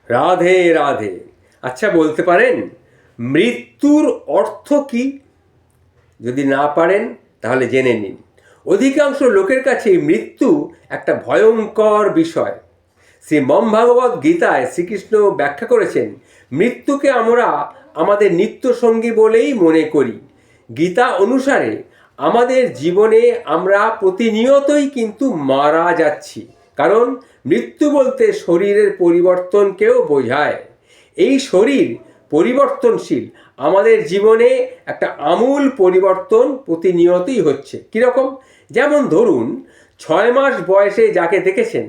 রাধে রাধে। আচ্ছা, বলতে পারেন মৃত্যুর অর্থ কি? যদি না পারেন তাহলে জেনে নিন। অধিকাংশ লোকের কাছে মৃত্যু একটা ভয়ঙ্কর বিষয়। শ্রীমদ্ভাগবত গীতায় শ্রীকৃষ্ণ ব্যাখ্যা করেছেন, মৃত্যুকে আমরা আমাদের নিত্যসঙ্গী বলেই মনে করি। গীতা অনুসারে আমাদের জীবনে আমরা প্রতিনিয়তই কিন্তু মারা যাচ্ছি, কারণ মৃত্যু বলতে শরীরের পরিবর্তনকেও বোঝায়। এই শরীর পরিবর্তনশীল, আমাদের জীবনে একটা আমূল পরিবর্তন প্রতিনিয়তই হচ্ছে। কীরকম? যেমন ধরুন, 6 মাস বয়সে যাকে দেখেছেন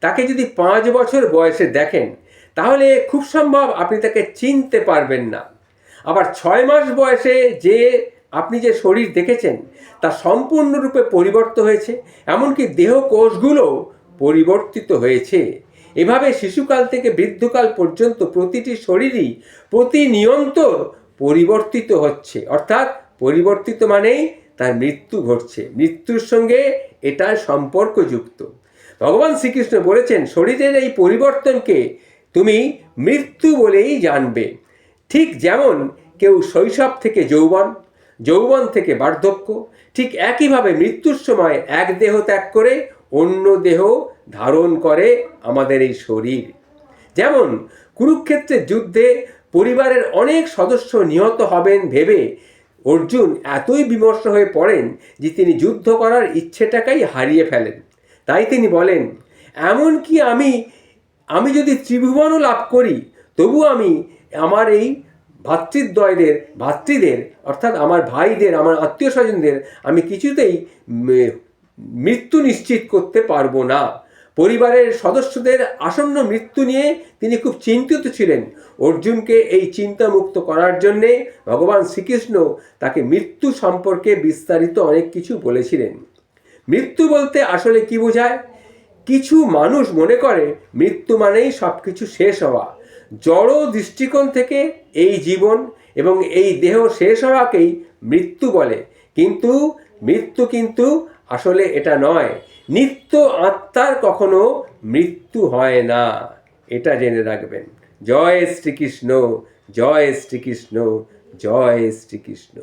তাকে যদি 5 বছর বয়সে দেখেন তাহলে খুব সম্ভব আপনি তাকে চিনতে পারবেন না। আবার 6 মাস বয়সে আপনি যে শরীর দেখেছেন তা সম্পূর্ণরূপে পরিবর্তিত হয়েছে, এমনকি দেহ কোষগুলো পরিবর্তিত হয়েছে। এভাবে শিশুকাল থেকে বৃদ্ধকাল পর্যন্ত প্রতিটি শরীরই প্রতিনিয়ত পরিবর্তিত হচ্ছে, অর্থাৎ পরিবর্তিত মানেই তার মৃত্যু ঘটছে। মৃত্যুর সঙ্গে এটার সম্পর্কযুক্ত। ভগবান শ্রীকৃষ্ণ বলেছেন, শরীরের এই পরিবর্তনকে তুমি মৃত্যু বলেই জানবে। ঠিক যেমন কেউ শৈশব থেকে যৌবন, যৌবন থেকে বার্ধক্য, ঠিক একইভাবে মৃত্যুর সময় এক দেহ ত্যাগ করে অন্য দেহ ধারণ করে আমাদের এই শরীর। যেমন কুরুক্ষেত্রের যুদ্ধে পরিবারের অনেক সদস্য নিহত হবেন ভেবে অর্জুন এতই বিমর্ষ হয়ে পড়েন যে তিনি যুদ্ধ করার ইচ্ছেটাকেই হারিয়ে ফেলেন। তাই তিনি বলেন, এমনকি আমি যদি ত্রিভুবনও লাভ করি তবু আমি আমার এই ভাতৃদের অর্থাৎ আমার ভাইদের, আমার আত্মীয় স্বজনদের আমি কিছুতেই মৃত্যু নিশ্চিত করতে পারবো না। পরিবারের সদস্যদের আসন্ন মৃত্যু নিয়ে তিনি খুব চিন্তিত ছিলেন। অর্জুনকে এই চিন্তামুক্ত করার জন্যে ভগবান শ্রীকৃষ্ণ তাকে মৃত্যু সম্পর্কে বিস্তারিত অনেক কিছু বলেছিলেন। মৃত্যু বলতে আসলে কি বোঝায়? কিছু মানুষ মনে করে মৃত্যু মানেই সব কিছু শেষ হওয়া। জড় দৃষ্টিকোণ থেকে এই জীবন এবং এই দেহ শেষ হওয়াকেই মৃত্যু বলে, কিন্তু মৃত্যু কিন্তু আসলে এটা নয়। নিত্য আত্মার কখনো মৃত্যু হয় না, এটা জেনে রাখবেন। জয় শ্রীকৃষ্ণ, জয় শ্রীকৃষ্ণ, জয় শ্রীকৃষ্ণ।